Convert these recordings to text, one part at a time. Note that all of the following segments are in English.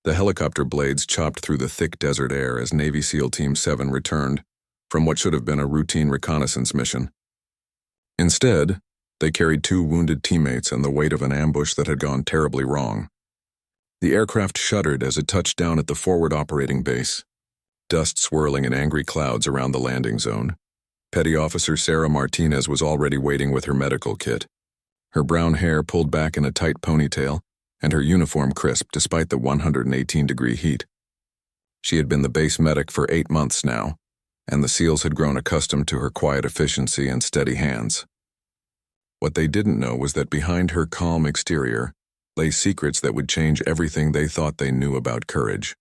The helicopter blades chopped through the thick desert air as Navy SEAL Team 7 returned from what should have been a routine reconnaissance mission. Instead, they carried 2 wounded teammates and the weight of an ambush that had gone terribly wrong. The aircraft shuddered as it touched down at the forward operating base, dust swirling in angry clouds around the landing zone. Petty Officer Sarah Martinez was already waiting with her medical kit, her brown hair pulled back in a tight ponytail, and her uniform crisp despite the 118-degree heat. She had been the base medic for 8 months now, and the SEALs had grown accustomed to her quiet efficiency and steady hands. What they didn't know was that behind her calm exterior lay secrets that would change everything they thought they knew about courage.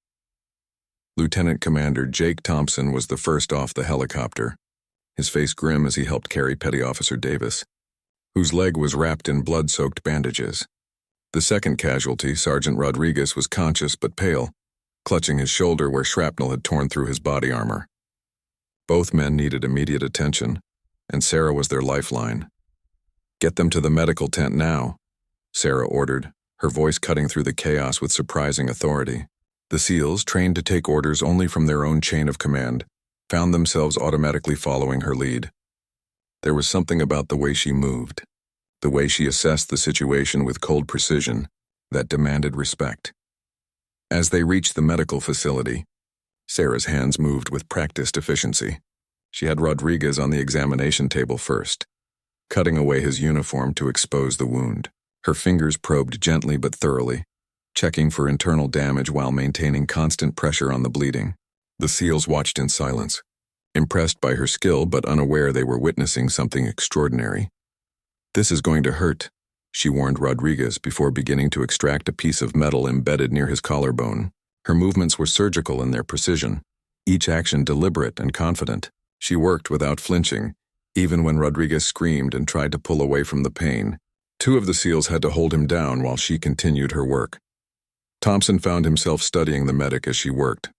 Lieutenant Commander Jake Thompson was the first off the helicopter, his face grim as he helped carry Petty Officer Davis, whose leg was wrapped in blood-soaked bandages. The second casualty, Sergeant Rodriguez, was conscious but pale, clutching his shoulder where shrapnel had torn through his body armor. Both men needed immediate attention, and Sarah was their lifeline. "Get them to the medical tent now," Sarah ordered, her voice cutting through the chaos with surprising authority. The SEALs, trained to take orders only from their own chain of command, found themselves automatically following her lead. There was something about the way she moved, the way she assessed the situation with cold precision, that demanded respect. As they reached the medical facility, Sarah's hands moved with practiced efficiency. She had Rodriguez on the examination table first, cutting away his uniform to expose the wound. Her fingers probed gently but thoroughly, checking for internal damage while maintaining constant pressure on the bleeding. The SEALs watched in silence, impressed by her skill but unaware they were witnessing something extraordinary. "This is going to hurt," she warned Rodriguez before beginning to extract a piece of metal embedded near his collarbone. Her movements were surgical in their precision, each action deliberate and confident. She worked without flinching, even when Rodriguez screamed and tried to pull away from the pain. 2 of the SEALs had to hold him down while she continued her work. Thompson found himself studying the medic as she worked.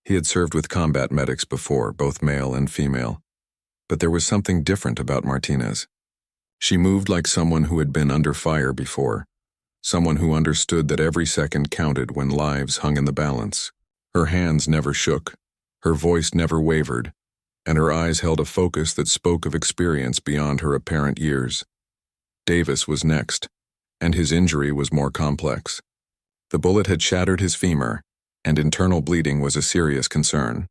He had served with combat medics before, both male and female. But there was something different about Martinez. She moved like someone who had been under fire before, someone who understood that every second counted when lives hung in the balance. Her hands never shook, her voice never wavered, and her eyes held a focus that spoke of experience beyond her apparent years. Davis was next, and his injury was more complex. The bullet had shattered his femur, and internal bleeding was a serious concern.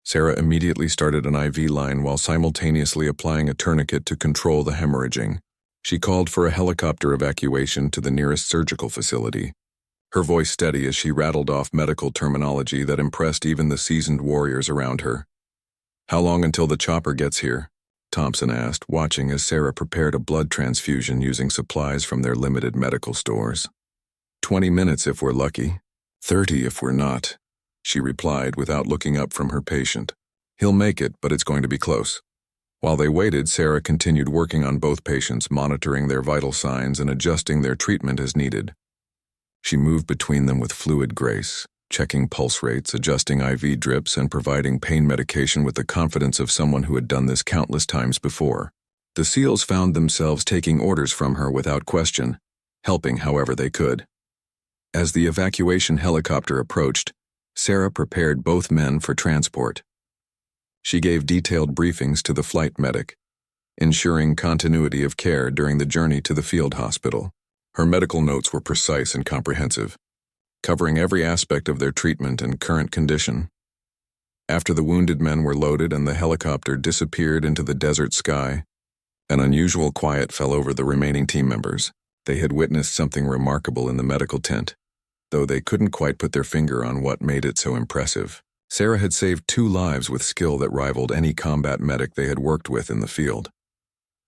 Sarah immediately started an IV line while simultaneously applying a tourniquet to control the hemorrhaging. She called for a helicopter evacuation to the nearest surgical facility, her voice steady as she rattled off medical terminology that impressed even the seasoned warriors around her. "How long until the chopper gets here?" Thompson asked, watching as Sarah prepared a blood transfusion using supplies from their limited medical stores. 20 minutes if we're lucky, 30 if we're not," she replied without looking up from her patient. "He'll make it, but it's going to be close." While they waited, Sarah continued working on both patients, monitoring their vital signs and adjusting their treatment as needed. She moved between them with fluid grace, checking pulse rates, adjusting IV drips, and providing pain medication with the confidence of someone who had done this countless times before. The SEALs found themselves taking orders from her without question, helping however they could. As the evacuation helicopter approached, Sarah prepared both men for transport. She gave detailed briefings to the flight medic, ensuring continuity of care during the journey to the field hospital. Her medical notes were precise and comprehensive, covering every aspect of their treatment and current condition. After the wounded men were loaded and the helicopter disappeared into the desert sky, an unusual quiet fell over the remaining team members. They had witnessed something remarkable in the medical tent, though they couldn't quite put their finger on what made it so impressive. Sarah had saved 2 lives with skill that rivaled any combat medic they had worked with in the field.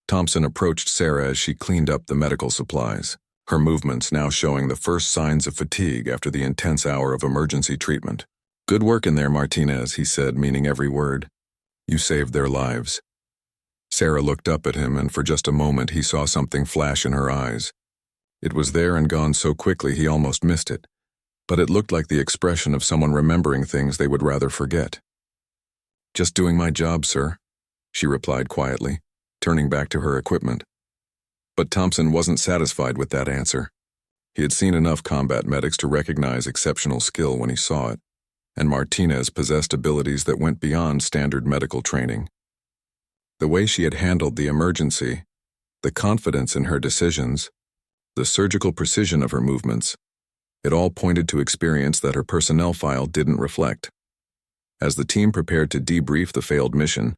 Thompson approached Sarah as she cleaned up the medical supplies, her movements now showing the first signs of fatigue after the intense hour of emergency treatment. "Good work in there, Martinez," he said, meaning every word. "You saved their lives." Sarah looked up at him, and for just a moment he saw something flash in her eyes. It was there and gone so quickly he almost missed it, but it looked like the expression of someone remembering things they would rather forget. "Just doing my job, sir," she replied quietly, turning back to her equipment. But Thompson wasn't satisfied with that answer. He had seen enough combat medics to recognize exceptional skill when he saw it, and Martinez possessed abilities that went beyond standard medical training. The way she had handled the emergency, the confidence in her decisions, the surgical precision of her movements, it all pointed to experience that her personnel file didn't reflect. As the team prepared to debrief the failed mission,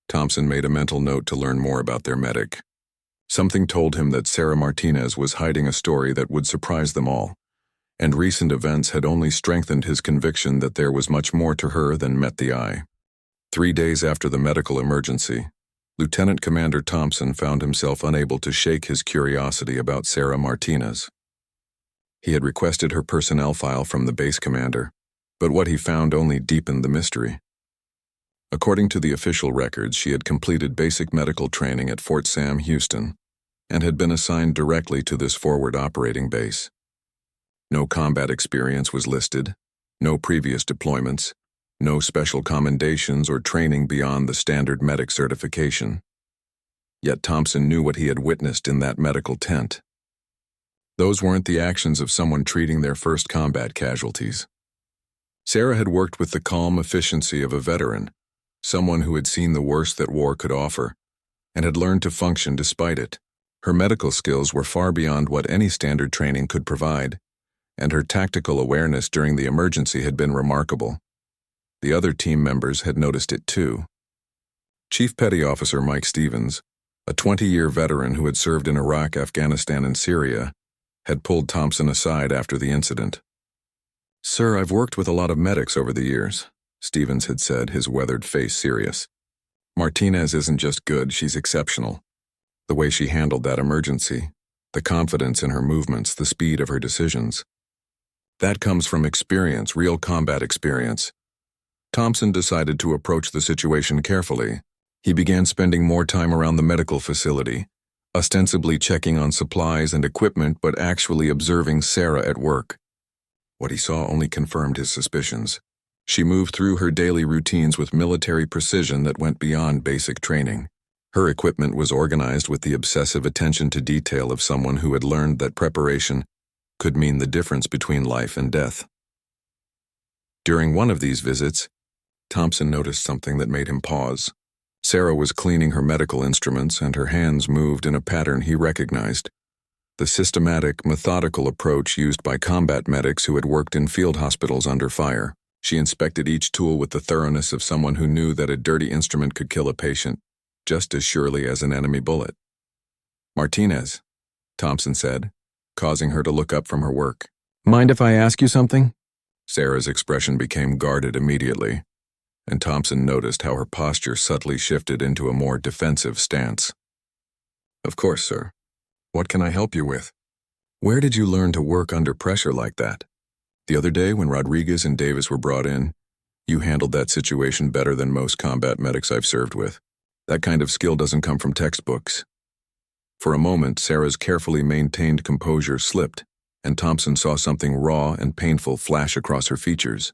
Thompson made a mental note to learn more about their medic. Something told him that Sarah Martinez was hiding a story that would surprise them all, and recent events had only strengthened his conviction that there was much more to her than met the eye. 3 days after the medical emergency, Lieutenant Commander Thompson found himself unable to shake his curiosity about Sarah Martinez. He had requested her personnel file from the base commander, but what he found only deepened the mystery. According to the official records, she had completed basic medical training at Fort Sam, Houston, and had been assigned directly to this forward operating base. No combat experience was listed, no previous deployments, no special commendations or training beyond the standard medic certification. Yet Thompson knew what he had witnessed in that medical tent. Those weren't the actions of someone treating their first combat casualties. Sarah had worked with the calm efficiency of a veteran, someone who had seen the worst that war could offer, and had learned to function despite it. Her medical skills were far beyond what any standard training could provide, and her tactical awareness during the emergency had been remarkable. The other team members had noticed it too. Chief Petty Officer Mike Stevens, a 20-year veteran who had served in Iraq, Afghanistan, and Syria, had pulled Thompson aside after the incident. "Sir, I've worked with a lot of medics over the years," Stevens had said, his weathered face serious. "Martinez isn't just good, she's exceptional. The way she handled that emergency, the confidence in her movements, the speed of her decisions. That comes from experience, real combat experience." Thompson decided to approach the situation carefully. He began spending more time around the medical facility, ostensibly checking on supplies and equipment but actually observing Sarah at work. What he saw only confirmed his suspicions. She moved through her daily routines with military precision that went beyond basic training. Her equipment was organized with the obsessive attention to detail of someone who had learned that preparation could mean the difference between life and death. During one of these visits, Thompson noticed something that made him pause. Sarah was cleaning her medical instruments, and her hands moved in a pattern he recognized. The systematic, methodical approach used by combat medics who had worked in field hospitals under fire. She inspected each tool with the thoroughness of someone who knew that a dirty instrument could kill a patient just as surely as an enemy bullet. "Martinez," Thompson said, causing her to look up from her work. "Mind if I ask you something?" Sarah's expression became guarded immediately, and Thompson noticed how her posture subtly shifted into a more defensive stance. "Of course, sir. What can I help you with? Where did you learn to work under pressure like that? The other day when Rodriguez and Davis were brought in, you handled that situation better than most combat medics I've served with. That kind of skill doesn't come from textbooks." For a moment, Sarah's carefully maintained composure slipped, and Thompson saw something raw and painful flash across her features.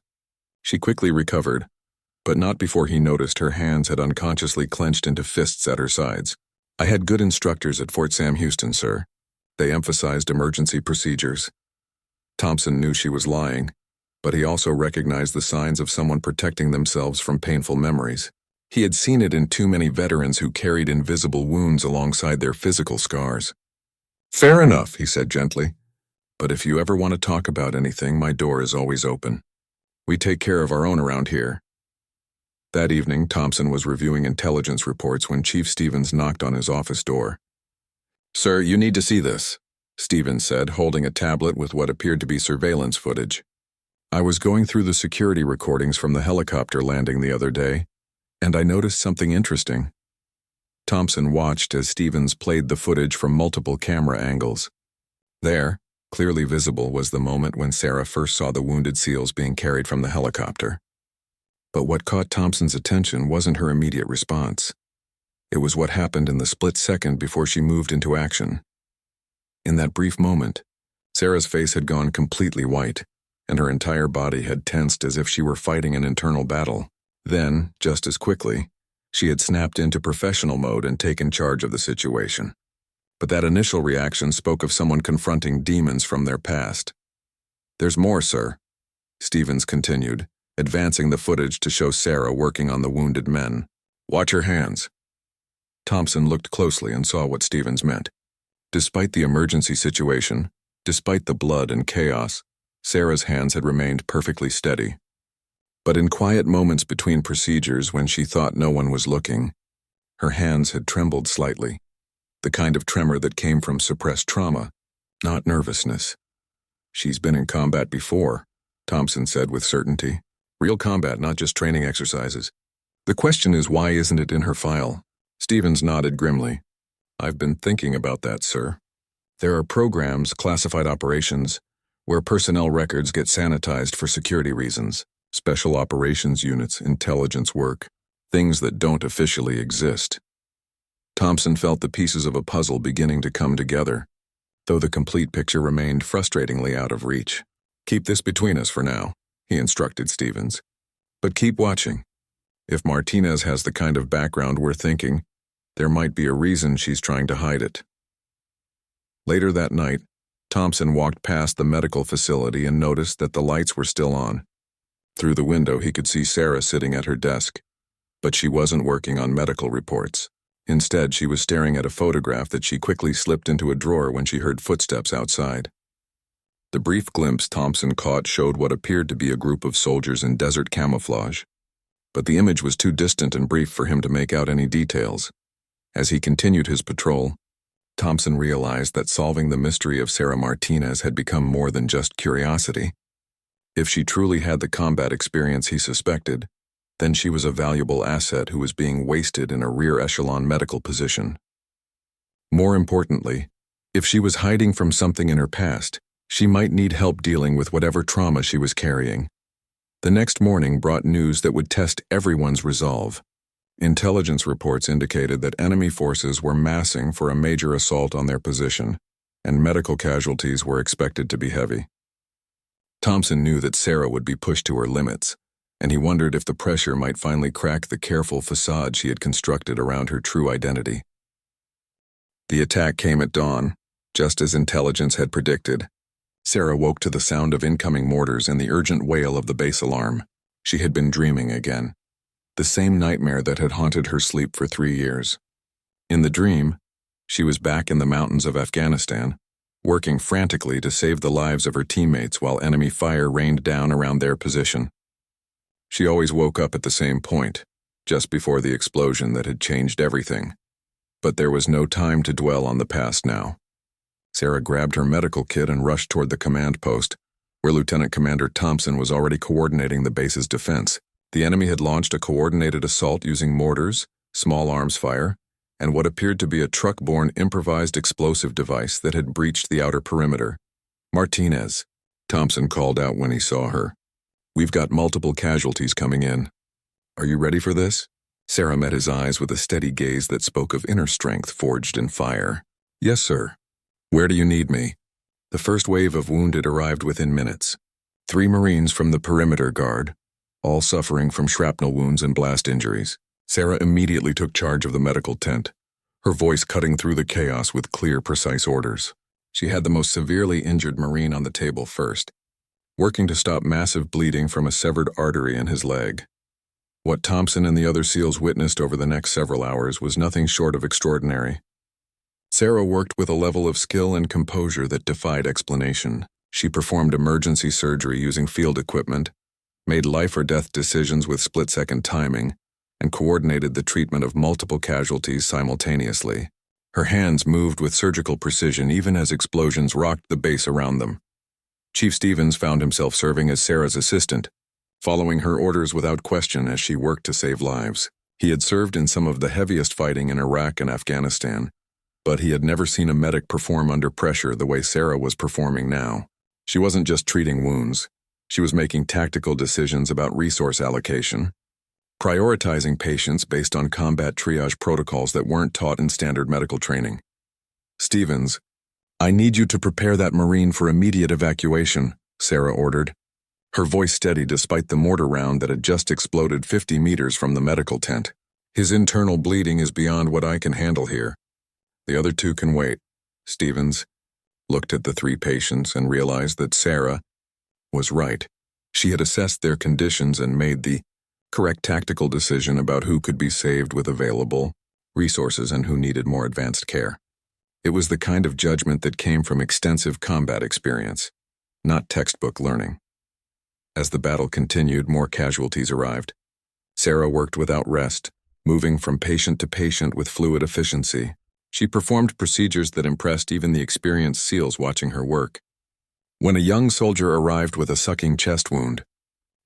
She quickly recovered, but not before he noticed her hands had unconsciously clenched into fists at her sides. "I had good instructors at Fort Sam, Houston, sir. They emphasized emergency procedures." Thompson knew she was lying, but he also recognized the signs of someone protecting themselves from painful memories. He had seen it in too many veterans who carried invisible wounds alongside their physical scars. "Fair enough," he said gently. "But if you ever want to talk about anything, my door is always open. We take care of our own around here." That evening, Thompson was reviewing intelligence reports when Chief Stevens knocked on his office door. "Sir, you need to see this," Stevens said, holding a tablet with what appeared to be surveillance footage. "I was going through the security recordings from the helicopter landing the other day, and I noticed something interesting." Thompson watched as Stevens played the footage from multiple camera angles. There, clearly visible, was the moment when Sarah first saw the wounded SEALs being carried from the helicopter. But what caught Thompson's attention wasn't her immediate response. It was what happened in the split second before she moved into action. In that brief moment, Sarah's face had gone completely white, and her entire body had tensed as if she were fighting an internal battle. Then, just as quickly, she had snapped into professional mode and taken charge of the situation. but that initial reaction spoke of someone confronting demons from their past. "There's more, sir," Stevens continued, advancing the footage to show Sarah working on the wounded men. "Watch her hands." Thompson looked closely and saw what Stevens meant. Despite the emergency situation, despite the blood and chaos, Sarah's hands had remained perfectly steady. But in quiet moments between procedures when she thought no one was looking, her hands had trembled slightly, the kind of tremor that came from suppressed trauma, not nervousness. "She's been in combat before," Thompson said with certainty. "Real combat, not just training exercises. The question is, why isn't it in her file?" Stevens nodded grimly. "I've been thinking about that, sir. There are programs, classified operations, where personnel records get sanitized for security reasons. Special operations units, intelligence work, things that don't officially exist." Thompson felt the pieces of a puzzle beginning to come together, though the complete picture remained frustratingly out of reach. "Keep this between us for now," he instructed Stevens. "But keep watching. If Martinez has the kind of background we're thinking, there might be a reason she's trying to hide it." Later that night, Thompson walked past the medical facility and noticed that the lights were still on. Through the window, he could see Sarah sitting at her desk, but she wasn't working on medical reports. Instead, she was staring at a photograph that she quickly slipped into a drawer when she heard footsteps outside. The brief glimpse Thompson caught showed what appeared to be a group of soldiers in desert camouflage, but the image was too distant and brief for him to make out any details. As he continued his patrol, Thompson realized that solving the mystery of Sarah Martinez had become more than just curiosity. If she truly had the combat experience he suspected, then she was a valuable asset who was being wasted in a rear-echelon medical position. More importantly, if she was hiding from something in her past, she might need help dealing with whatever trauma she was carrying. The next morning brought news that would test everyone's resolve. Intelligence reports indicated that enemy forces were massing for a major assault on their position, and medical casualties were expected to be heavy. Thompson knew that Sarah would be pushed to her limits, and he wondered if the pressure might finally crack the careful facade she had constructed around her true identity. The attack came at dawn, just as intelligence had predicted. Sarah woke to the sound of incoming mortars and the urgent wail of the base alarm. She had been dreaming again, the same nightmare that had haunted her sleep for 3 years. In the dream, she was back in the mountains of Afghanistan, working frantically to save the lives of her teammates while enemy fire rained down around their position. She always woke up at the same point, just before the explosion that had changed everything. But there was no time to dwell on the past now. Sarah grabbed her medical kit and rushed toward the command post, where Lieutenant Commander Thompson was already coordinating the base's defense. The enemy had launched a coordinated assault using mortars, small arms fire, and what appeared to be a truck-borne improvised explosive device that had breached the outer perimeter. "Martinez," Thompson called out when he saw her. "We've got multiple casualties coming in. Are you ready for this?" Sarah met his eyes with a steady gaze that spoke of inner strength forged in fire. "Yes, sir." "Where do you need me?" The first wave of wounded arrived within minutes. 3 Marines from the perimeter guard, all suffering from shrapnel wounds and blast injuries. Sarah immediately took charge of the medical tent, her voice cutting through the chaos with clear, precise orders. She had the most severely injured Marine on the table first, working to stop massive bleeding from a severed artery in his leg. What Thompson and the other SEALs witnessed over the next several hours was nothing short of extraordinary. Sarah worked with a level of skill and composure that defied explanation. She performed emergency surgery using field equipment, made life-or-death decisions with split-second timing, and coordinated the treatment of multiple casualties simultaneously. Her hands moved with surgical precision even as explosions rocked the base around them. Chief Stevens found himself serving as Sarah's assistant, following her orders without question as she worked to save lives. He had served in some of the heaviest fighting in Iraq and Afghanistan, but he had never seen a medic perform under pressure the way Sarah was performing now. She wasn't just treating wounds. She was making tactical decisions about resource allocation, prioritizing patients based on combat triage protocols that weren't taught in standard medical training. "Stevens, I need you to prepare that Marine for immediate evacuation," Sarah ordered. Her voice steady despite the mortar round that had just exploded 50 meters from the medical tent. "His internal bleeding is beyond what I can handle here. The other 2 can wait." Stevens looked at the three patients and realized that Sarah was right. She had assessed their conditions and made the correct tactical decision about who could be saved with available resources and who needed more advanced care. It was the kind of judgment that came from extensive combat experience, not textbook learning. As the battle continued, more casualties arrived. Sarah worked without rest, moving from patient to patient with fluid efficiency. She performed procedures that impressed even the experienced SEALs watching her work. When a young soldier arrived with a sucking chest wound,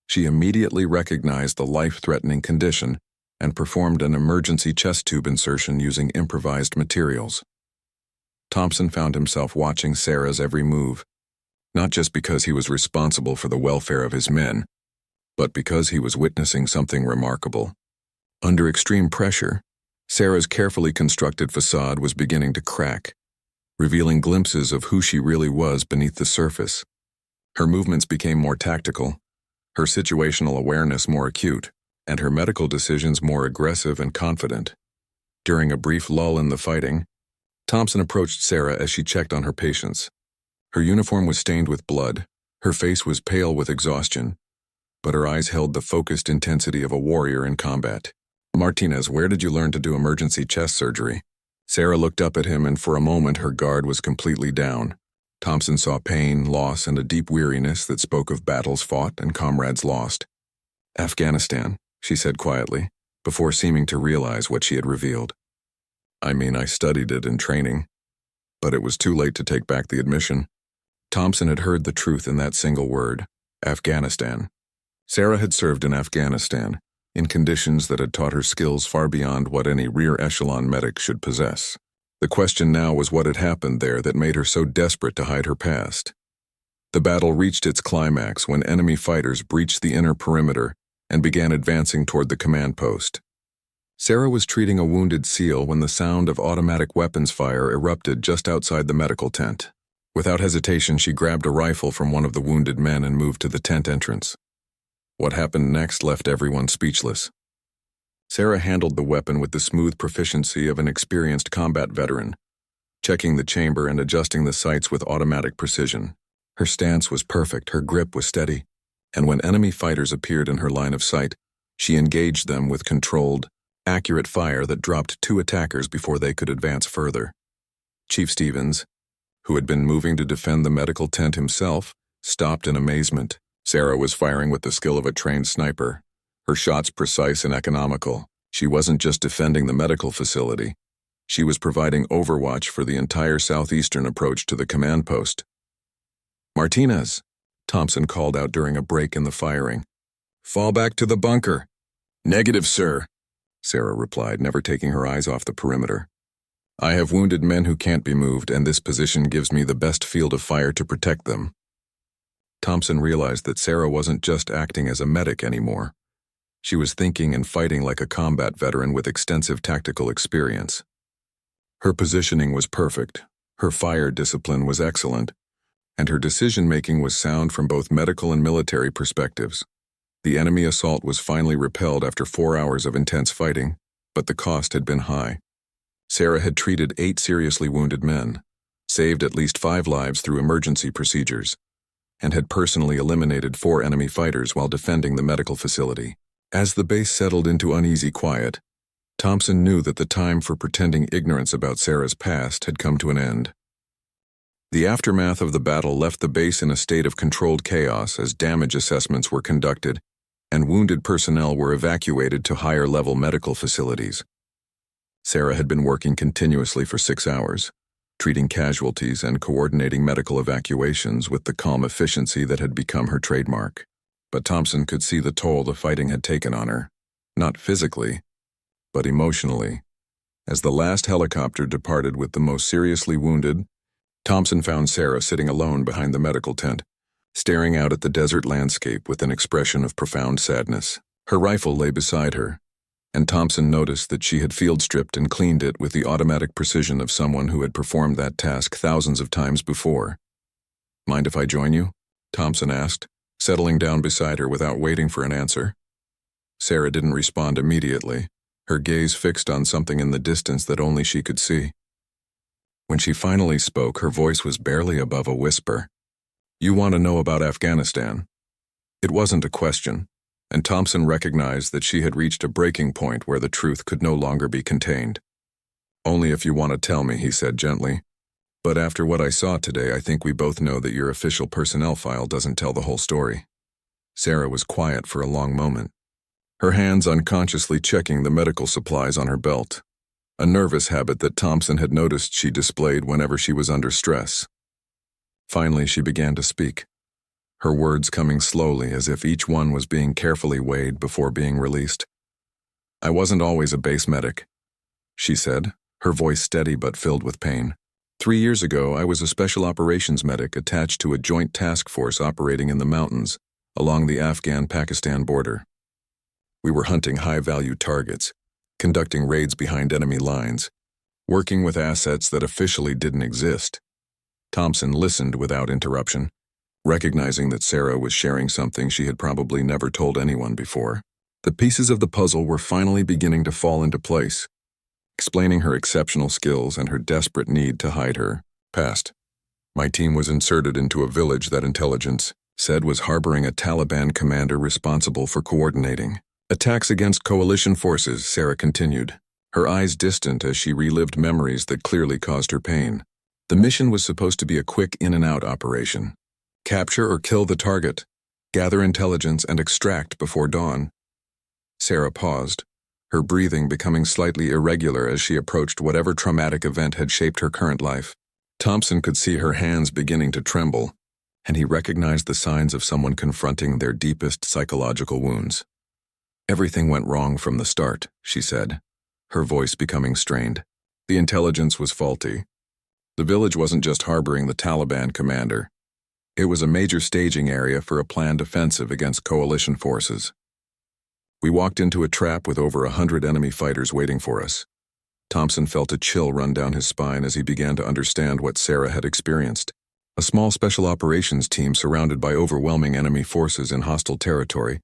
she immediately recognized the life-threatening condition and performed an emergency chest tube insertion using improvised materials. Thompson found himself watching Sarah's every move, not just because he was responsible for the welfare of his men, but because he was witnessing something remarkable. Under extreme pressure, Sarah's carefully constructed facade was beginning to crack, revealing glimpses of who she really was beneath the surface. Her movements became more tactical, her situational awareness more acute, and her medical decisions more aggressive and confident. During a brief lull in the fighting, Thompson approached Sarah as she checked on her patients. Her uniform was stained with blood, her face was pale with exhaustion, but her eyes held the focused intensity of a warrior in combat. "Martinez, where did you learn to do emergency chest surgery?" Sarah looked up at him, and for a moment her guard was completely down. Thompson saw pain, loss, and a deep weariness that spoke of battles fought and comrades lost. "Afghanistan," she said quietly, before seeming to realize what she had revealed. I studied it in training, but it was too late to take back the admission." Thompson had heard the truth in that single word, Afghanistan. Sarah had served in Afghanistan, in conditions that had taught her skills far beyond what any rear-echelon medic should possess. The question now was what had happened there that made her so desperate to hide her past. The battle reached its climax when enemy fighters breached the inner perimeter and began advancing toward the command post. Sarah was treating a wounded SEAL when the sound of automatic weapons fire erupted just outside the medical tent. Without hesitation, she grabbed a rifle from one of the wounded men and moved to the tent entrance. What happened next left everyone speechless. Sarah handled the weapon with the smooth proficiency of an experienced combat veteran, checking the chamber and adjusting the sights with automatic precision. Her stance was perfect, her grip was steady, and when enemy fighters appeared in her line of sight, she engaged them with controlled, accurate fire that dropped 2 attackers before they could advance further. Chief Stevens, who had been moving to defend the medical tent himself, stopped in amazement. Sarah was firing with the skill of a trained sniper, her shots precise and economical. She wasn't just defending the medical facility. She was providing overwatch for the entire southeastern approach to the command post. "Martinez," Thompson called out during a break in the firing. "Fall back to the bunker." "Negative, sir," Sarah replied, never taking her eyes off the perimeter. "I have wounded men who can't be moved, and this position gives me the best field of fire to protect them." Thompson realized that Sarah wasn't just acting as a medic anymore. She was thinking and fighting like a combat veteran with extensive tactical experience. Her positioning was perfect, her fire discipline was excellent, and her decision-making was sound from both medical and military perspectives. The enemy assault was finally repelled after 4 hours of intense fighting, but the cost had been high. Sarah had treated 8 seriously wounded men, saved at least 5 lives through emergency procedures, and had personally eliminated 4 enemy fighters while defending the medical facility. As the base settled into uneasy quiet, Thompson knew that the time for pretending ignorance about Sarah's past had come to an end. The aftermath of the battle left the base in a state of controlled chaos as damage assessments were conducted and wounded personnel were evacuated to higher-level medical facilities. Sarah had been working continuously for 6 hours, treating casualties and coordinating medical evacuations with the calm efficiency that had become her trademark. But Thompson could see the toll the fighting had taken on her, not physically, but emotionally. As the last helicopter departed with the most seriously wounded, Thompson found Sarah sitting alone behind the medical tent, staring out at the desert landscape with an expression of profound sadness. Her rifle lay beside her, and Thompson noticed that she had field-stripped and cleaned it with the automatic precision of someone who had performed that task thousands of times before. "Mind if I join you?" Thompson asked, settling down beside her without waiting for an answer. Sarah didn't respond immediately, her gaze fixed on something in the distance that only she could see. When she finally spoke, her voice was barely above a whisper. "You want to know about Afghanistan?" It wasn't a question, and Thompson recognized that she had reached a breaking point where the truth could no longer be contained. "Only if you want to tell me," he said gently. "But after what I saw today, I think we both know that your official personnel file doesn't tell the whole story." Sarah was quiet for a long moment, her hands unconsciously checking the medical supplies on her belt, a nervous habit that Thompson had noticed she displayed whenever she was under stress. Finally, she began to speak, her words coming slowly as if each one was being carefully weighed before being released. "I wasn't always a base medic," she said, her voice steady but filled with pain. 3 years ago, I was a special operations medic attached to a joint task force operating in the mountains along the Afghan-Pakistan border. We were hunting high-value targets, conducting raids behind enemy lines, working with assets that officially didn't exist. Thompson listened without interruption, recognizing that Sarah was sharing something she had probably never told anyone before. The pieces of the puzzle were finally beginning to fall into place, explaining her exceptional skills and her desperate need to hide her past. "My team was inserted into a village that intelligence said was harboring a Taliban commander responsible for coordinating attacks against coalition forces," Sarah continued, her eyes distant as she relived memories that clearly caused her pain. "The mission was supposed to be a quick in-and-out operation. Capture or kill the target, gather intelligence, and extract before dawn." Sarah paused, her breathing becoming slightly irregular as she approached whatever traumatic event had shaped her current life. Thompson could see her hands beginning to tremble, and he recognized the signs of someone confronting their deepest psychological wounds. "Everything went wrong from the start," she said, her voice becoming strained. "The intelligence was faulty. The village wasn't just harboring the Taliban commander. It was a major staging area for a planned offensive against coalition forces. We walked into a trap with over 100 enemy fighters waiting for us." Thompson felt a chill run down his spine as he began to understand what Sarah had experienced. A small special operations team surrounded by overwhelming enemy forces in hostile territory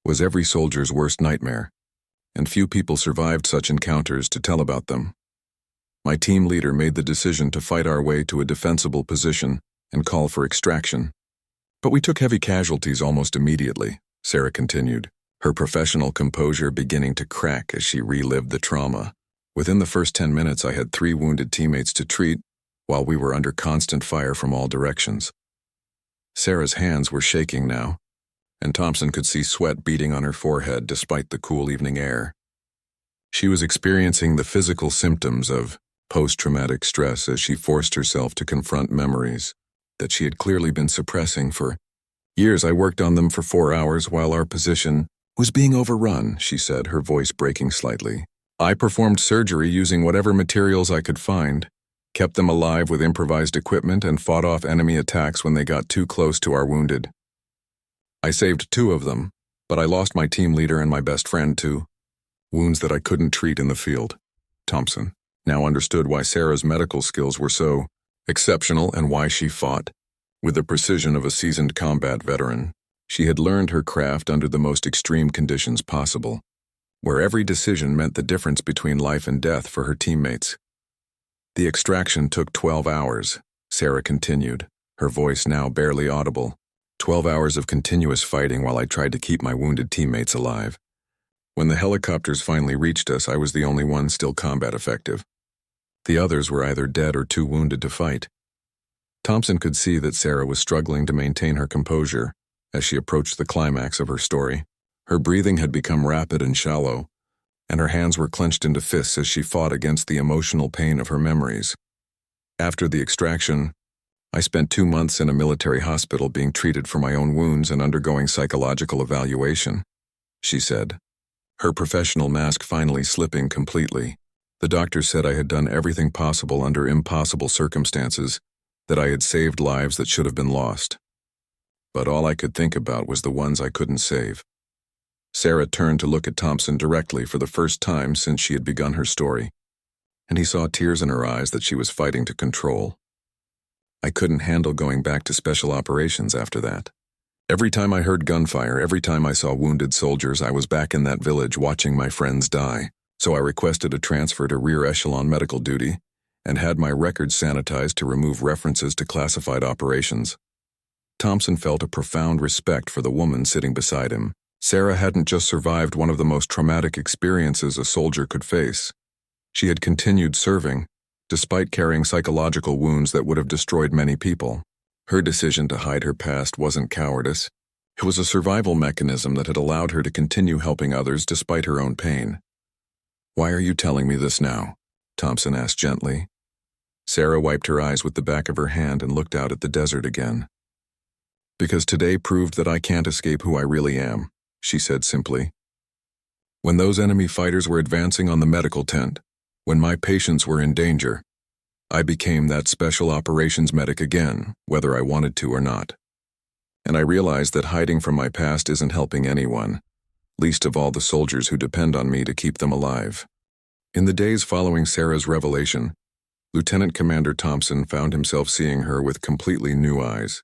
was every soldier's worst nightmare, and few people survived such encounters to tell about them. "My team leader made the decision to fight our way to a defensible position and call for extraction. But we took heavy casualties almost immediately," Sarah continued, her professional composure beginning to crack as she relived the trauma. "Within the first 10 minutes, I had 3 wounded teammates to treat while we were under constant fire from all directions." Sarah's hands were shaking now, and Thompson could see sweat beading on her forehead despite the cool evening air. She was experiencing the physical symptoms of post-traumatic stress as she forced herself to confront memories that she had clearly been suppressing for years. "I worked on them for 4 hours while our position was being overrun," she said, her voice breaking slightly. "I performed surgery using whatever materials I could find, kept them alive with improvised equipment, and fought off enemy attacks when they got too close to our wounded. I saved 2 of them, but I lost my team leader and my best friend too. Wounds that I couldn't treat in the field." Thompson now understood why Sarah's medical skills were so exceptional and why she fought with the precision of a seasoned combat veteran. She had learned her craft under the most extreme conditions possible, where every decision meant the difference between life and death for her teammates. "The extraction took 12 hours, Sarah continued, her voice now barely audible. 12 hours of continuous fighting while I tried to keep my wounded teammates alive. When the helicopters finally reached us, I was the only one still combat effective. The others were either dead or too wounded to fight." Thompson could see that Sarah was struggling to maintain her composure as she approached the climax of her story. Her breathing had become rapid and shallow, and her hands were clenched into fists as she fought against the emotional pain of her memories. "After the extraction, I spent 2 months in a military hospital being treated for my own wounds and undergoing psychological evaluation," she said, her professional mask finally slipping completely. "The doctor said I had done everything possible under impossible circumstances, that I had saved lives that should have been lost. But all I could think about was the ones I couldn't save." Sarah turned to look at Thompson directly for the first time since she had begun her story, and he saw tears in her eyes that she was fighting to control. "I couldn't handle going back to special operations after that. Every time I heard gunfire, every time I saw wounded soldiers, I was back in that village watching my friends die. So I requested a transfer to rear echelon medical duty, and had my records sanitized to remove references to classified operations. Thompson felt a profound respect for the woman sitting beside him. Sarah hadn't just survived one of the most traumatic experiences a soldier could face. She had continued serving, despite carrying psychological wounds that would have destroyed many people. Her decision to hide her past wasn't cowardice. It was a survival mechanism that had allowed her to continue helping others despite her own pain. "Why are you telling me this now?" Thompson asked gently. Sarah wiped her eyes with the back of her hand and looked out at the desert again. "Because today proved that I can't escape who I really am," she said simply. "When those enemy fighters were advancing on the medical tent, when my patients were in danger, I became that special operations medic again, whether I wanted to or not. And I realized that hiding from my past isn't helping anyone, least of all the soldiers who depend on me to keep them alive." In the days following Sarah's revelation, Lieutenant Commander Thompson found himself seeing her with completely new eyes.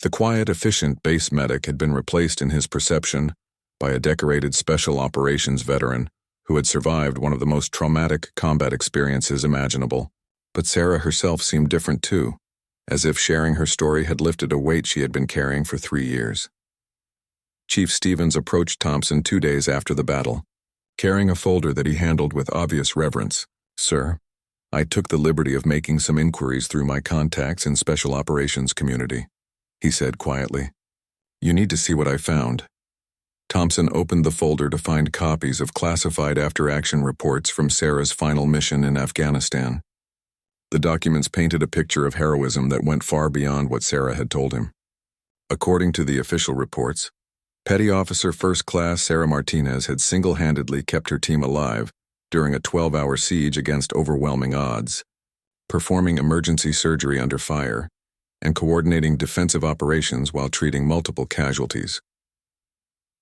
The quiet, efficient base medic had been replaced in his perception by a decorated special operations veteran who had survived one of the most traumatic combat experiences imaginable. But Sarah herself seemed different too, as if sharing her story had lifted a weight she had been carrying for 3 years. Chief Stevens approached Thompson 2 days after the battle, carrying a folder that he handled with obvious reverence. "Sir, I took the liberty of making some inquiries through my contacts in special operations community," he said quietly. "You need to see what I found." Thompson opened the folder to find copies of classified after-action reports from Sarah's final mission in Afghanistan. The documents painted a picture of heroism that went far beyond what Sarah had told him. According to the official reports, Petty Officer First Class Sarah Martinez had single-handedly kept her team alive during a 12-hour siege against overwhelming odds, performing emergency surgery under fire, and coordinating defensive operations while treating multiple casualties.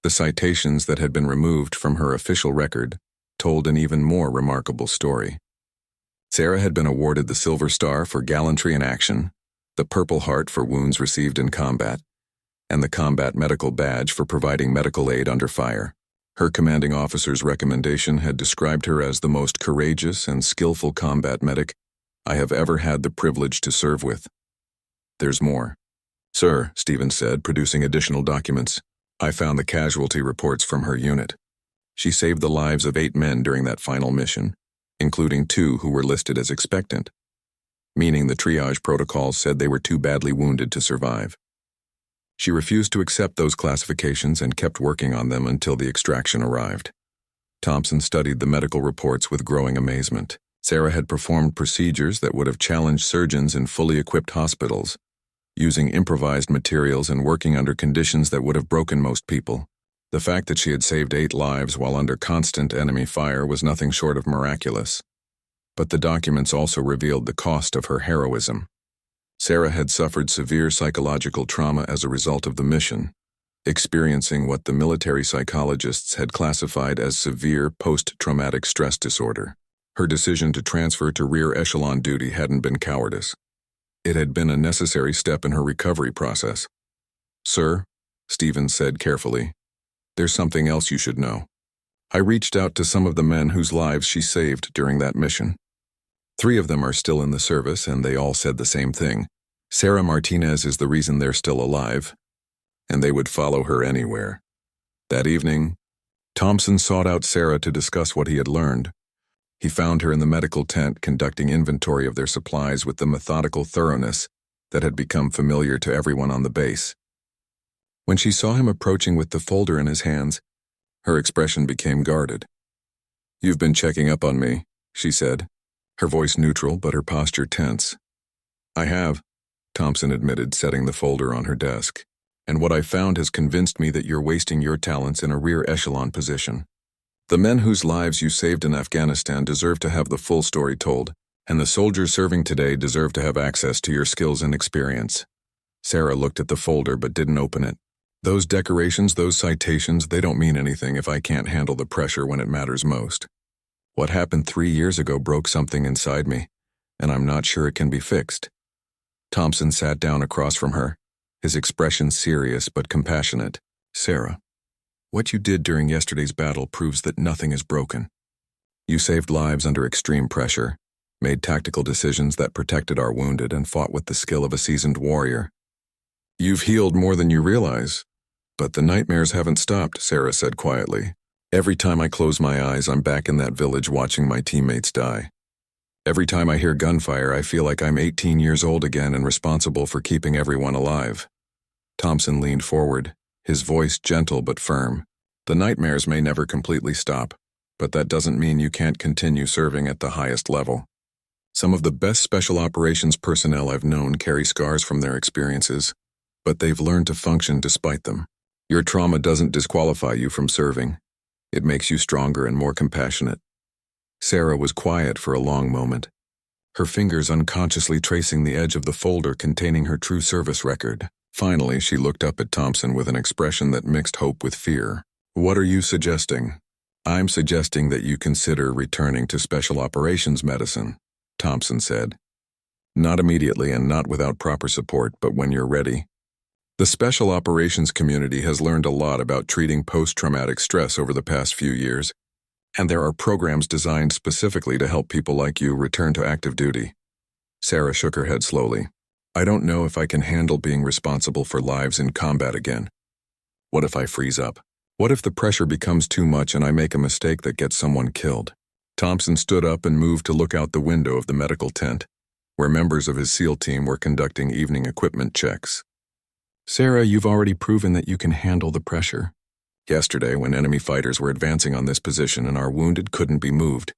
The citations that had been removed from her official record told an even more remarkable story. Sarah had been awarded the Silver Star for gallantry in action, the Purple Heart for wounds received in combat, and the Combat Medical Badge for providing medical aid under fire. Her commanding officer's recommendation had described her as the most courageous and skillful combat medic I have ever had the privilege to serve with. "There's more." "Sir," Stevens said, producing additional documents, "I found the casualty reports from her unit. She saved the lives of 8 men during that final mission, including 2 who were listed as expectant, meaning the triage protocol said they were too badly wounded to survive. She refused to accept those classifications and kept working on them until the extraction arrived." Thompson studied the medical reports with growing amazement. Sarah had performed procedures that would have challenged surgeons in fully equipped hospitals, using improvised materials and working under conditions that would have broken most people. The fact that she had saved 8 lives while under constant enemy fire was nothing short of miraculous. But the documents also revealed the cost of her heroism. Sarah had suffered severe psychological trauma as a result of the mission, experiencing what the military psychologists had classified as severe post-traumatic stress disorder. Her decision to transfer to rear echelon duty hadn't been cowardice. It had been a necessary step in her recovery process. "Sir," Stevens said carefully, "there's something else you should know. I reached out to some of the men whose lives she saved during that mission. 3 of them are still in the service, and they all said the same thing. Sarah Martinez is the reason they're still alive, and they would follow her anywhere." That evening, Thompson sought out Sarah to discuss what he had learned. He found her in the medical tent conducting inventory of their supplies with the methodical thoroughness that had become familiar to everyone on the base. When she saw him approaching with the folder in his hands, her expression became guarded. "You've been checking up on me," she said, her voice neutral but her posture tense. "I have," Thompson admitted, setting the folder on her desk. "And what I found has convinced me that you're wasting your talents in a rear echelon position. The men whose lives you saved in Afghanistan deserve to have the full story told, and the soldiers serving today deserve to have access to your skills and experience." Sarah looked at the folder but didn't open it. "Those decorations, those citations, they don't mean anything if I can't handle the pressure when it matters most. What happened 3 years ago broke something inside me, and I'm not sure it can be fixed." Thompson sat down across from her, his expression serious but compassionate. "Sarah, what you did during yesterday's battle proves that nothing is broken. You saved lives under extreme pressure, made tactical decisions that protected our wounded, and fought with the skill of a seasoned warrior. You've healed more than you realize, but the nightmares haven't stopped, Sarah said quietly. Every time I close my eyes, I'm back in that village watching my teammates die. Every time I hear gunfire, I feel like I'm 18 years old again and responsible for keeping everyone alive. Thompson leaned forward, his voice gentle but firm. The nightmares may never completely stop, but that doesn't mean you can't continue serving at the highest level. Some of the best special operations personnel I've known carry scars from their experiences, but they've learned to function despite them. Your trauma doesn't disqualify you from serving. It makes you stronger and more compassionate. Sarah was quiet for a long moment, her fingers unconsciously tracing the edge of the folder containing her true service record. Finally, she looked up at Thompson with an expression that mixed hope with fear. What are you suggesting? I'm suggesting that you consider returning to special operations medicine, Thompson said. Not immediately and not without proper support, but when you're ready. The special operations community has learned a lot about treating post-traumatic stress over the past few years, and there are programs designed specifically to help people like you return to active duty. Sarah shook her head slowly. I don't know if I can handle being responsible for lives in combat again. What if I freeze up? What if the pressure becomes too much and I make a mistake that gets someone killed? Thompson stood up and moved to look out the window of the medical tent, where members of his SEAL team were conducting evening equipment checks. Sarah, you've already proven that you can handle the pressure. Yesterday, when enemy fighters were advancing on this position and our wounded couldn't be moved,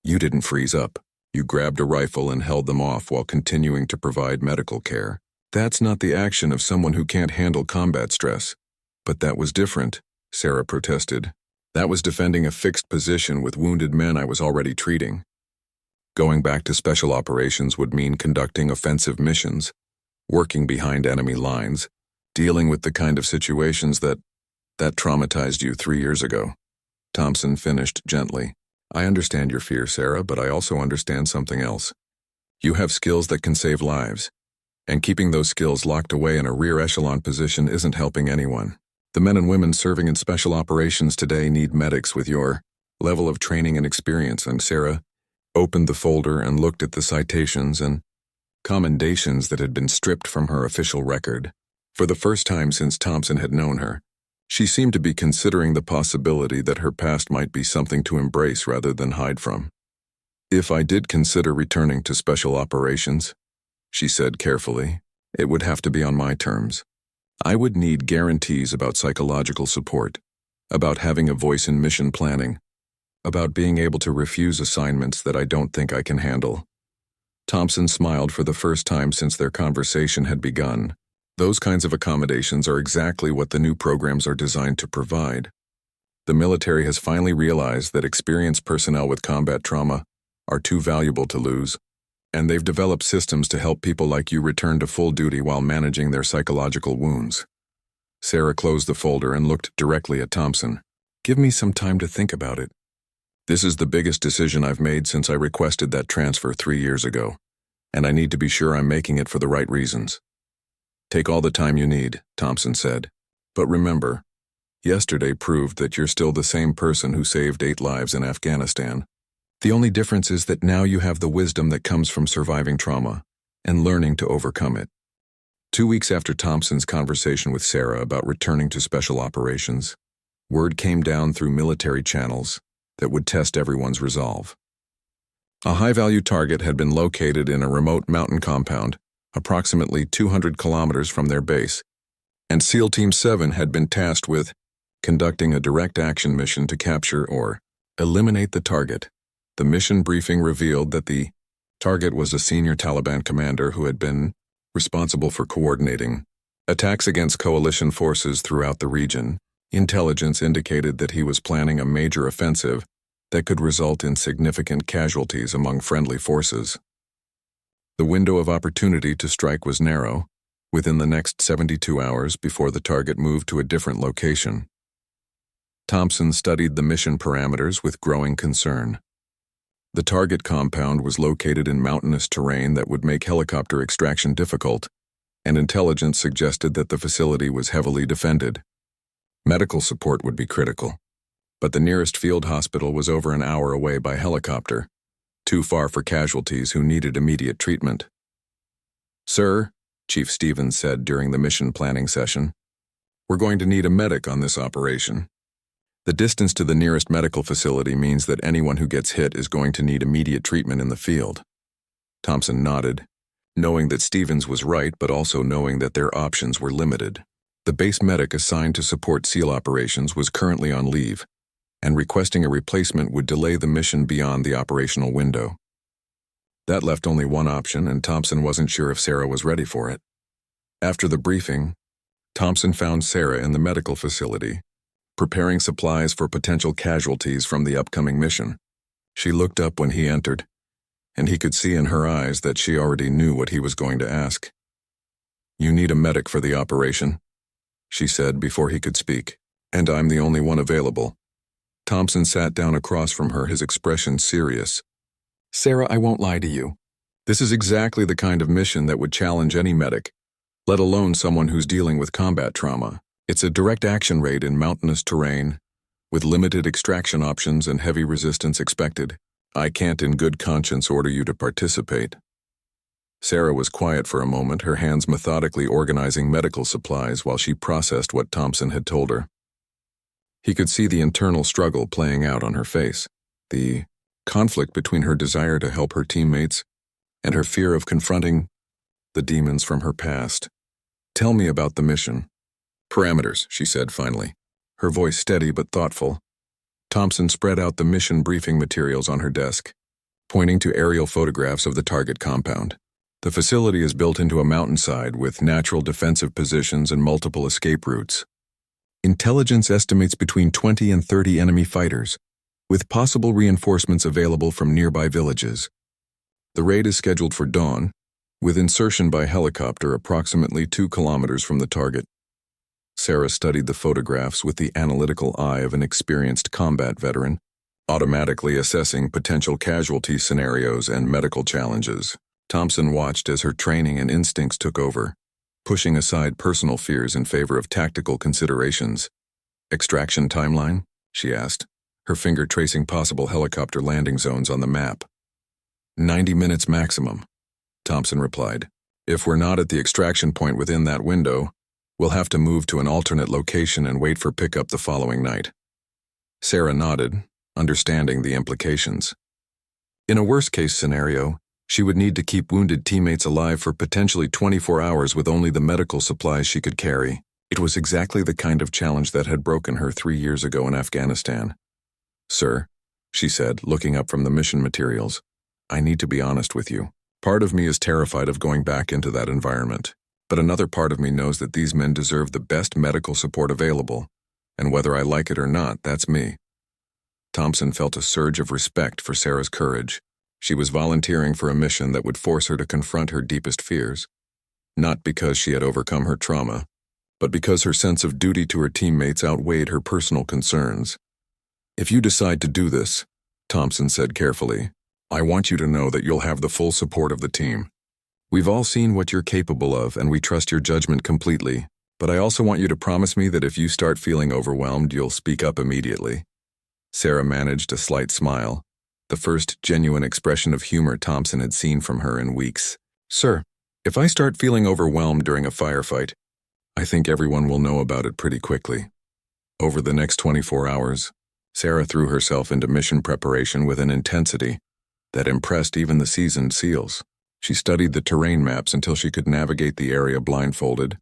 you didn't freeze up. You grabbed a rifle and held them off while continuing to provide medical care. That's not the action of someone who can't handle combat stress. But that was different, Sarah protested. That was defending a fixed position with wounded men I was already treating. Going back to special operations would mean conducting offensive missions, working behind enemy lines, dealing with the kind of situations that traumatized you 3 years ago. Thompson finished gently. I understand your fear, Sarah, but I also understand something else. You have skills that can save lives, and keeping those skills locked away in a rear echelon position isn't helping anyone. The men and women serving in special operations today need medics with your level of training and experience, and Sarah opened the folder and looked at the citations and commendations that had been stripped from her official record. For the first time since Thompson had known her, she seemed to be considering the possibility that her past might be something to embrace rather than hide from. If I did consider returning to special operations, she said carefully, it would have to be on my terms. I would need guarantees about psychological support, about having a voice in mission planning, about being able to refuse assignments that I don't think I can handle. Thompson smiled for the first time since their conversation had begun. Those kinds of accommodations are exactly what the new programs are designed to provide. The military has finally realized that experienced personnel with combat trauma are too valuable to lose, and they've developed systems to help people like you return to full duty while managing their psychological wounds. Sarah closed the folder and looked directly at Thompson. Give me some time to think about it. This is the biggest decision I've made since I requested that transfer 3 years ago, and I need to be sure I'm making it for the right reasons. Take all the time you need, Thompson said. But remember, yesterday proved that you're still the same person who saved 8 lives in Afghanistan. The only difference is that now you have the wisdom that comes from surviving trauma and learning to overcome it. 2 weeks after Thompson's conversation with Sarah about returning to special operations, word came down through military channels that would test everyone's resolve. A high-value target had been located in a remote mountain compound, approximately 200 kilometers from their base, and SEAL Team 7 had been tasked with conducting a direct action mission to capture or eliminate the target. The mission briefing revealed that the target was a senior Taliban commander who had been responsible for coordinating attacks against coalition forces throughout the region. Intelligence indicated that he was planning a major offensive that could result in significant casualties among friendly forces. The window of opportunity to strike was narrow, within the next 72 hours before the target moved to a different location. Thompson studied the mission parameters with growing concern. The target compound was located in mountainous terrain that would make helicopter extraction difficult, and intelligence suggested that the facility was heavily defended. Medical support would be critical, but the nearest field hospital was over an hour away by helicopter, too far for casualties who needed immediate treatment. "Sir," Chief Stevens said during the mission planning session, "we're going to need a medic on this operation. The distance to the nearest medical facility means that anyone who gets hit is going to need immediate treatment in the field." Thompson nodded, knowing that Stevens was right but also knowing that their options were limited. The base medic assigned to support SEAL operations was currently on leave, and requesting a replacement would delay the mission beyond the operational window. That left only one option, and Thompson wasn't sure if Sarah was ready for it. After the briefing, Thompson found Sarah in the medical facility, preparing supplies for potential casualties from the upcoming mission. She looked up when he entered, and he could see in her eyes that she already knew what he was going to ask. "You need a medic for the operation," she said before he could speak, "and I'm the only one available." Thompson sat down across from her, his expression serious. "Sarah, I won't lie to you. This is exactly the kind of mission that would challenge any medic, let alone someone who's dealing with combat trauma. It's a direct action raid in mountainous terrain, with limited extraction options and heavy resistance expected. I can't in good conscience order you to participate." Sarah was quiet for a moment, her hands methodically organizing medical supplies while she processed what Thompson had told her. He could see the internal struggle playing out on her face, the conflict between her desire to help her teammates and her fear of confronting the demons from her past. "Tell me about the mission." "Parameters," she said finally, her voice steady but thoughtful. Thompson spread out the mission briefing materials on her desk, pointing to aerial photographs of the target compound. "The facility is built into a mountainside with natural defensive positions and multiple escape routes. Intelligence estimates between 20 and 30 enemy fighters, with possible reinforcements available from nearby villages. The raid is scheduled for dawn, with insertion by helicopter approximately 2 kilometers from the target." Sarah studied the photographs with the analytical eye of an experienced combat veteran, automatically assessing potential casualty scenarios and medical challenges. Thompson watched as her training and instincts took over, pushing aside personal fears in favor of tactical considerations. "Extraction timeline?" she asked, her finger tracing possible helicopter landing zones on the map. 90 minutes maximum," Thompson replied. "If we're not at the extraction point within that window, we'll have to move to an alternate location and wait for pickup the following night." Sarah nodded, understanding the implications. In a worst-case scenario, she would need to keep wounded teammates alive for potentially 24 hours with only the medical supplies she could carry. It was exactly the kind of challenge that had broken her 3 years ago in Afghanistan. "Sir," she said, looking up from the mission materials, "I need to be honest with you. Part of me is terrified of going back into that environment, but another part of me knows that these men deserve the best medical support available, and whether I like it or not, that's me." Thompson felt a surge of respect for Sarah's courage. She was volunteering for a mission that would force her to confront her deepest fears, not because she had overcome her trauma, but because her sense of duty to her teammates outweighed her personal concerns. "If you decide to do this," Thompson said carefully, "I want you to know that you'll have the full support of the team. We've all seen what you're capable of, and we trust your judgment completely, but I also want you to promise me that if you start feeling overwhelmed, you'll speak up immediately." Sarah managed a slight smile, the first genuine expression of humor Thompson had seen from her in weeks. "Sir, if I start feeling overwhelmed during a firefight, I think everyone will know about it pretty quickly." Over the next 24 hours, Sarah threw herself into mission preparation with an intensity that impressed even the seasoned SEALs. She studied the terrain maps until she could navigate the area blindfolded,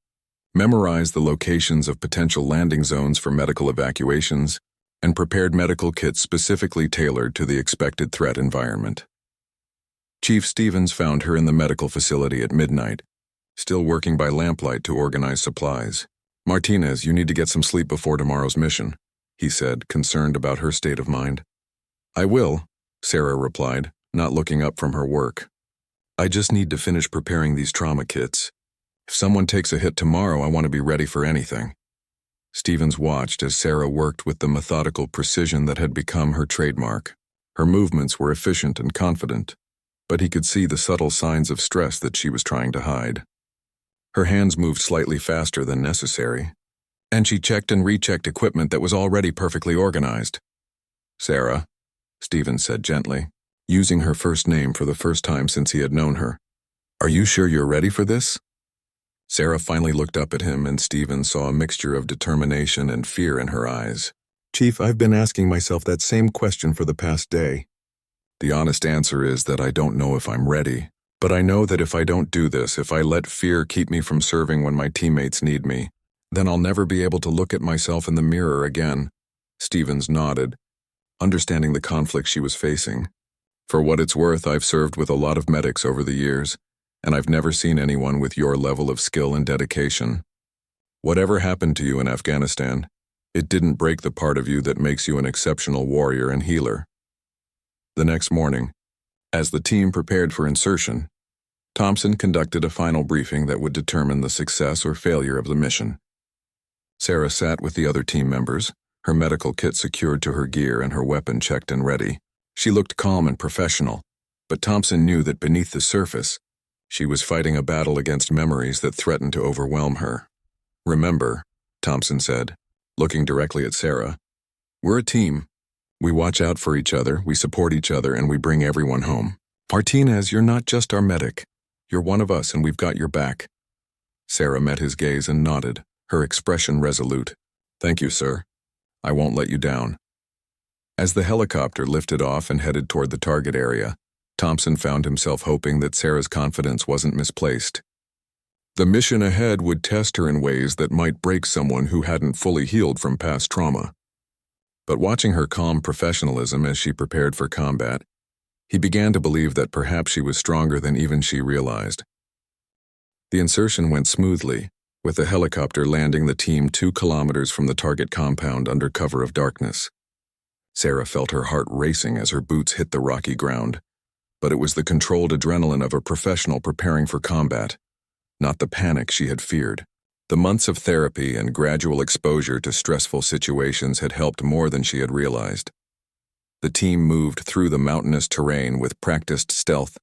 memorized the locations of potential landing zones for medical evacuations, and prepared medical kits specifically tailored to the expected threat environment. Chief Stevens found her in the medical facility at midnight, still working by lamplight to organize supplies. "Martinez, you need to get some sleep before tomorrow's mission," he said, concerned about her state of mind. "I will," Sarah replied, not looking up from her work. "I just need to finish preparing these trauma kits. If someone takes a hit tomorrow, I want to be ready for anything." Stevens watched as Sarah worked with the methodical precision that had become her trademark. Her movements were efficient and confident, but he could see the subtle signs of stress that she was trying to hide. Her hands moved slightly faster than necessary, and she checked and rechecked equipment that was already perfectly organized. "Sarah," Stevens said gently, using her first name for the first time since he had known her. "Are you sure you're ready for this?" Sarah finally looked up at him, and Stephen saw a mixture of determination and fear in her eyes. "Chief, I've been asking myself that same question for the past day. The honest answer is that I don't know if I'm ready, but I know that if I don't do this, if I let fear keep me from serving when my teammates need me, then I'll never be able to look at myself in the mirror again." Stevens nodded, understanding the conflict she was facing. "For what it's worth, I've served with a lot of medics over the years, and I've never seen anyone with your level of skill and dedication. Whatever happened to you in Afghanistan, it didn't break the part of you that makes you an exceptional warrior and healer." The next morning, as the team prepared for insertion, Thompson conducted a final briefing that would determine the success or failure of the mission. Sarah sat with the other team members, her medical kit secured to her gear and her weapon checked and ready. She looked calm and professional, but Thompson knew that beneath the surface, she was fighting a battle against memories that threatened to overwhelm her. "Remember," Thompson said, looking directly at Sarah, "we're a team. We watch out for each other, we support each other, and we bring everyone home. Martinez, you're not just our medic. You're one of us, and we've got your back." Sarah met his gaze and nodded, her expression resolute. "Thank you, sir. I won't let you down." As the helicopter lifted off and headed toward the target area, Thompson found himself hoping that Sarah's confidence wasn't misplaced. The mission ahead would test her in ways that might break someone who hadn't fully healed from past trauma. But watching her calm professionalism as she prepared for combat, he began to believe that perhaps she was stronger than even she realized. The insertion went smoothly, with the helicopter landing the team 2 kilometers from the target compound under cover of darkness. Sarah felt her heart racing as her boots hit the rocky ground, but it was the controlled adrenaline of a professional preparing for combat, not the panic she had feared. The months of therapy and gradual exposure to stressful situations had helped more than she had realized. The team moved through the mountainous terrain with practiced stealth,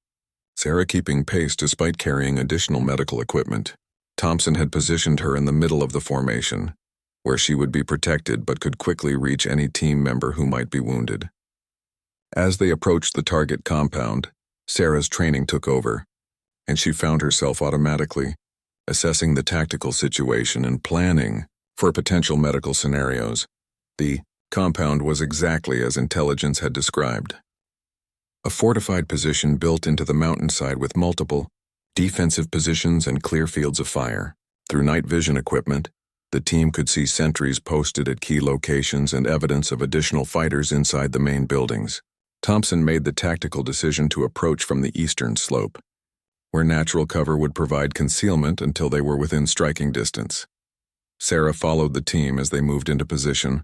Sarah keeping pace despite carrying additional medical equipment. Thompson had positioned her in the middle of the formation, where she would be protected but could quickly reach any team member who might be wounded. As they approached the target compound, Sarah's training took over, and she found herself automatically assessing the tactical situation and planning for potential medical scenarios. The compound was exactly as intelligence had described. A fortified position built into the mountainside with multiple defensive positions and clear fields of fire. Through night vision equipment, the team could see sentries posted at key locations and evidence of additional fighters inside the main buildings. Thompson made the tactical decision to approach from the eastern slope, where natural cover would provide concealment until they were within striking distance. Sarah followed the team as they moved into position,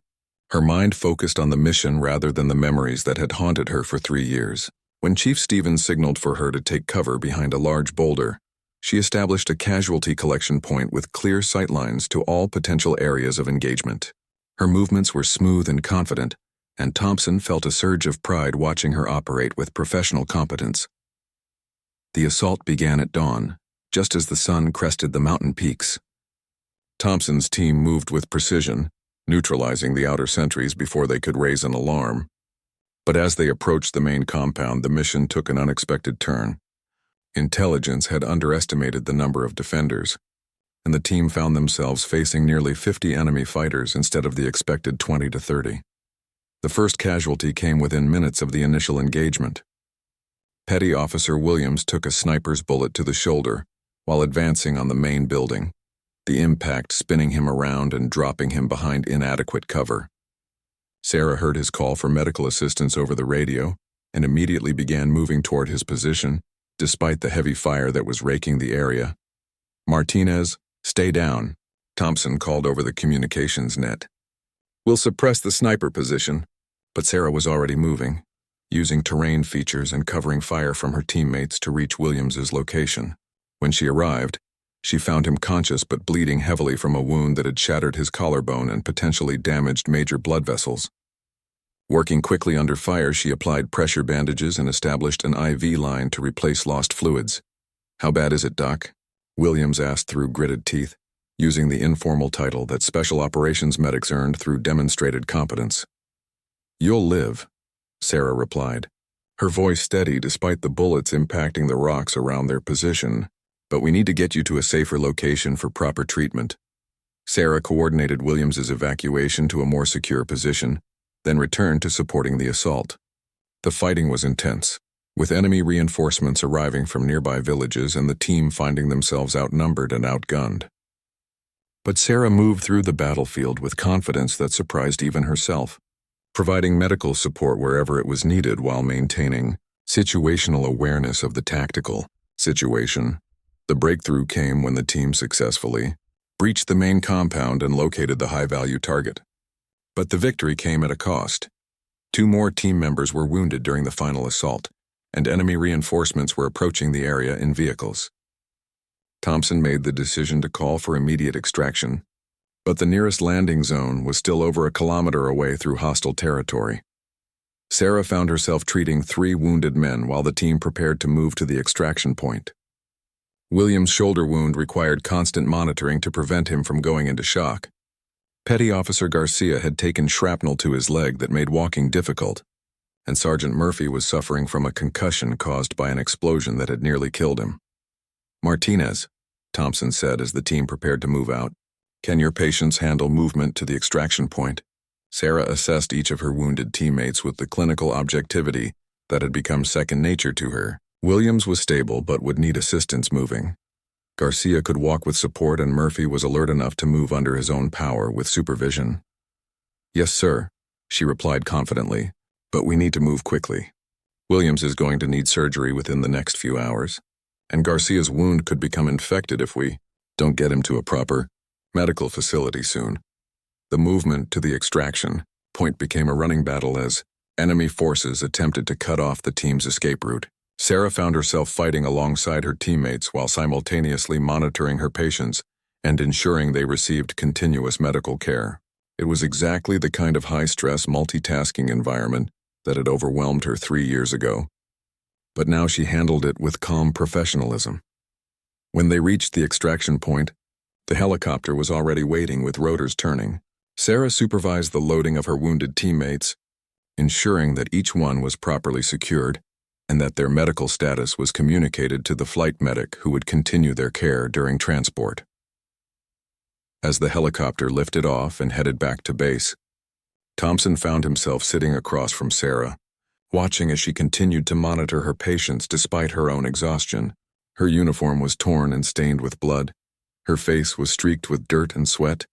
her mind focused on the mission rather than the memories that had haunted her for 3 years. When Chief Stevens signaled for her to take cover behind a large boulder, she established a casualty collection point with clear sightlines to all potential areas of engagement. Her movements were smooth and confident, and Thompson felt a surge of pride watching her operate with professional competence. The assault began at dawn, just as the sun crested the mountain peaks. Thompson's team moved with precision, neutralizing the outer sentries before they could raise an alarm. But as they approached the main compound, the mission took an unexpected turn. Intelligence had underestimated the number of defenders, and the team found themselves facing nearly 50 enemy fighters instead of the expected 20 to 30. The first casualty came within minutes of the initial engagement. Petty Officer Williams took a sniper's bullet to the shoulder while advancing on the main building, the impact spinning him around and dropping him behind inadequate cover. Sarah heard his call for medical assistance over the radio and immediately began moving toward his position, despite the heavy fire that was raking the area. "Martinez, stay down," Thompson called over the communications net. "We'll suppress the sniper position," but Sarah was already moving, using terrain features and covering fire from her teammates to reach Williams's location. When she arrived, she found him conscious but bleeding heavily from a wound that had shattered his collarbone and potentially damaged major blood vessels. Working quickly under fire, she applied pressure bandages and established an IV line to replace lost fluids. "How bad is it, Doc?" Williams asked through gritted teeth, using the informal title that special operations medics earned through demonstrated competence. "You'll live," Sarah replied, her voice steady despite the bullets impacting the rocks around their position. "But we need to get you to a safer location for proper treatment." Sarah coordinated Williams's evacuation to a more secure position, then returned to supporting the assault. The fighting was intense, with enemy reinforcements arriving from nearby villages and the team finding themselves outnumbered and outgunned. But Sarah moved through the battlefield with confidence that surprised even herself, providing medical support wherever it was needed while maintaining situational awareness of the tactical situation. The breakthrough came when the team successfully breached the main compound and located the high-value target. But the victory came at a cost. 2 more team members were wounded during the final assault, and enemy reinforcements were approaching the area in vehicles. Thompson made the decision to call for immediate extraction, but the nearest landing zone was still over a kilometer away through hostile territory. Sarah found herself treating 3 wounded men while the team prepared to move to the extraction point. William's shoulder wound required constant monitoring to prevent him from going into shock. Petty Officer Garcia had taken shrapnel to his leg that made walking difficult, and Sergeant Murphy was suffering from a concussion caused by an explosion that had nearly killed him. "Martinez," Thompson said as the team prepared to move out, "can your patients handle movement to the extraction point?" Sarah assessed each of her wounded teammates with the clinical objectivity that had become second nature to her. Williams was stable but would need assistance moving. Garcia could walk with support, and Murphy was alert enough to move under his own power with supervision. "Yes, sir," she replied confidently, "but we need to move quickly. Williams is going to need surgery within the next few hours, and Garcia's wound could become infected if we don't get him to a proper medical facility soon." The movement to the extraction point became a running battle as enemy forces attempted to cut off the team's escape route. Sarah found herself fighting alongside her teammates while simultaneously monitoring her patients and ensuring they received continuous medical care. It was exactly the kind of high-stress multitasking environment that had overwhelmed her 3 years ago, but now she handled it with calm professionalism. When they reached the extraction point, the helicopter was already waiting with rotors turning. Sarah supervised the loading of her wounded teammates, ensuring that each one was properly secured and that their medical status was communicated to the flight medic who would continue their care during transport. As the helicopter lifted off and headed back to base, Thompson found himself sitting across from Sarah, watching as she continued to monitor her patients despite her own exhaustion. Her uniform was torn and stained with blood. Her face was streaked with dirt and sweat,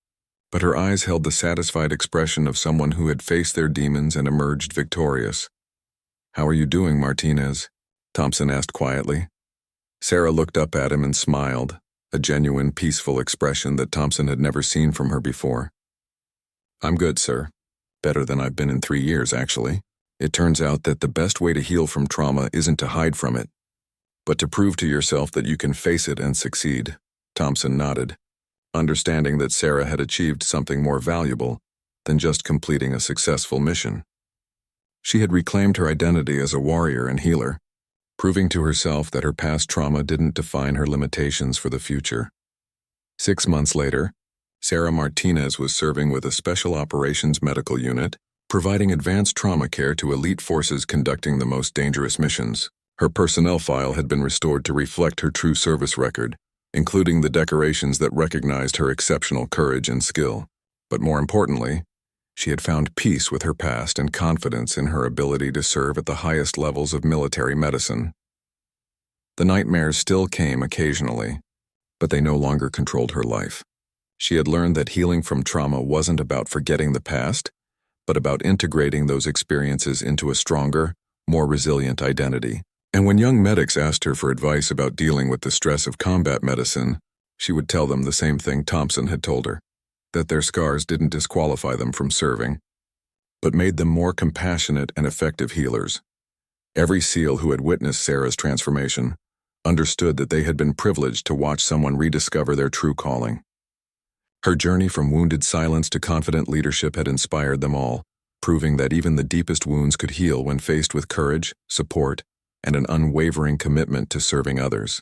but her eyes held the satisfied expression of someone who had faced their demons and emerged victorious. "How are you doing, Martinez?" Thompson asked quietly. Sarah looked up at him and smiled, a genuine, peaceful expression that Thompson had never seen from her before. "I'm good, sir. Better than I've been in 3 years, actually. It turns out that the best way to heal from trauma isn't to hide from it, but to prove to yourself that you can face it and succeed." Thompson nodded, understanding that Sarah had achieved something more valuable than just completing a successful mission. She had reclaimed her identity as a warrior and healer, proving to herself that her past trauma didn't define her limitations for the future. 6 months later, Sarah Martinez was serving with a Special Operations Medical Unit, providing advanced trauma care to elite forces conducting the most dangerous missions. Her personnel file had been restored to reflect her true service record, including the decorations that recognized her exceptional courage and skill. But more importantly, she had found peace with her past and confidence in her ability to serve at the highest levels of military medicine. The nightmares still came occasionally, but they no longer controlled her life. She had learned that healing from trauma wasn't about forgetting the past, but about integrating those experiences into a stronger, more resilient identity. And when young medics asked her for advice about dealing with the stress of combat medicine, she would tell them the same thing Thompson had told her, that their scars didn't disqualify them from serving, but made them more compassionate and effective healers. Every SEAL who had witnessed Sarah's transformation understood that they had been privileged to watch someone rediscover their true calling. Her journey from wounded silence to confident leadership had inspired them all, proving that even the deepest wounds could heal when faced with courage, support, and an unwavering commitment to serving others.